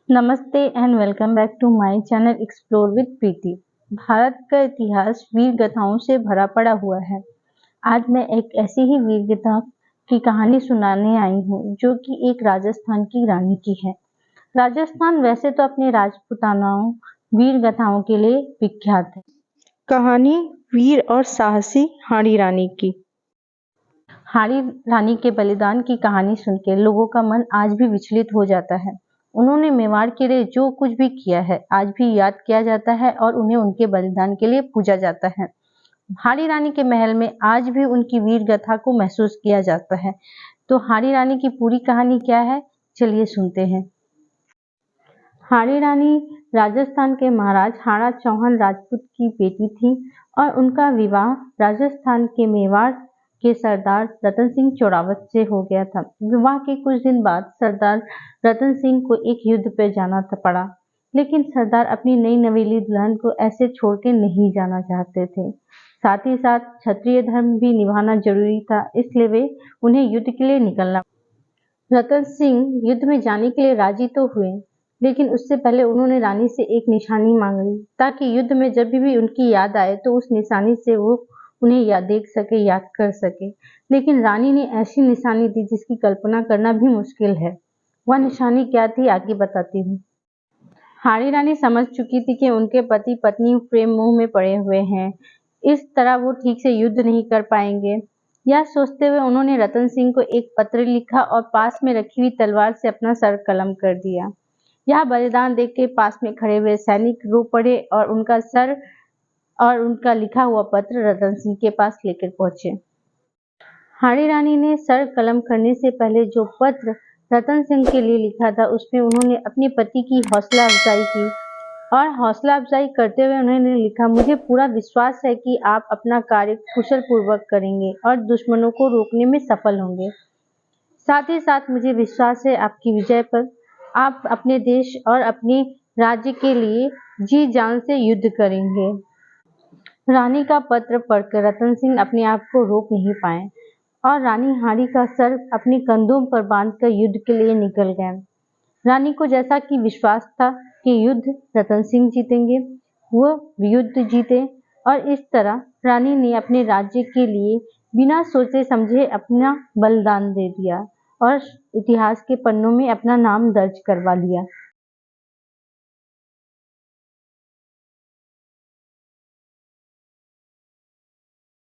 नमस्ते and welcome back to my channel explore with Preeti. Bharat का इतिहास वीर गाथाओं से भरा पड़ा हुआ है। आज मैं एक ऐसी ही वीर गाथा की कहानी सुनाने आई हूँ जो कि एक राजस्थान की रानी की है। राजस्थान वैसे तो अपने राजपूतानाओं वीर गाथाओं के लिए विख्यात है। कहानी वीर और साहसी हाड़ी रानी की। हाड़ी रानी के बलिदान की कहानी सुनकर लोगों का मन आज भी विचलित हो जाता है। उन्होंने मेवाड़ के लिए जो कुछ भी किया है आज भी याद किया जाता है और उन्हें उनके बलिदान के लिए पूजा जाता है। हाड़ी रानी के महल में आज भी उनकी वीर गाथा को महसूस किया जाता है। तो हाड़ी रानी की पूरी कहानी क्या है, चलिए सुनते हैं। हाड़ी रानी राजस्थान के महाराज हाड़ा चौहान राजपूत की बेटी थी और उनका विवाह राजस्थान के मेवाड़ के सरदार रतन सिंह चोड़ावत से हो गया था। विवाह के कुछ दिन बाद सरदार रतन सिंह को एक युद्ध पर जाना पड़ा, लेकिन सरदार अपनी नई नवेली दुल्हन को ऐसे छोड़ के नहीं जाना चाहते थे। साथ ही साथ क्षत्रिय धर्म भी निभाना जरूरी था, इसलिए वे उन्हें युद्ध के लिए निकलना। रतन सिंह युद्ध में जाने के लिए राजी तो हुए, लेकिन उससे पहले उन्होंने रानी से एक निशानी मांगी ताकि युद्ध में जब भी उनकी याद आए तो उस निशानी से वो उन्हें याद देख सके, याद कर सके। लेकिन रानी ने ऐसी निशानी दी जिसकी कल्पना करना भी मुश्किल है। वह निशानी क्या थी, आगे बताती हूँ। हाड़ी रानी समझ चुकी थी कि उनके पति पत्नी प्रेम मोह में पड़े हुए हैं, इस तरह वो ठीक से युद्ध नहीं कर पाएंगे। यह सोचते हुए उन्होंने रतन सिंह को एक पत्र लिखा और पास में रखी हुई तलवार से अपना सर कलम कर दिया। यह बलिदान देख के पास में खड़े हुए सैनिक रो पड़े और उनका सर और उनका लिखा हुआ पत्र रतन सिंह के पास लेकर पहुंचे। हाड़ी रानी ने सर कलम करने से पहले जो पत्र रतन सिंह के लिए लिखा था उसमें उन्होंने अपने पति की हौसला अफजाई की और हौसला अफजाई करते हुए उन्होंने लिखा, मुझे पूरा विश्वास है कि आप अपना कार्य कुशल पूर्वक करेंगे और दुश्मनों को रोकने में सफल होंगे। साथ ही साथ मुझे विश्वास है आपकी विजय पर। आप अपने देश और अपने राज्य के लिए जी जान से युद्ध करेंगे। रानी का पत्र पढ़कर रतन सिंह अपने आप को रोक नहीं पाए और रानी हाड़ी का सर अपने कंधों पर बांधकर युद्ध के लिए निकल गए। रानी को जैसा कि विश्वास था कि युद्ध रतन सिंह जीतेंगे, वो युद्ध जीते और इस तरह रानी ने अपने राज्य के लिए बिना सोचे समझे अपना बलिदान दे दिया और इतिहास के पन्नों में अपना नाम दर्ज करवा लिया।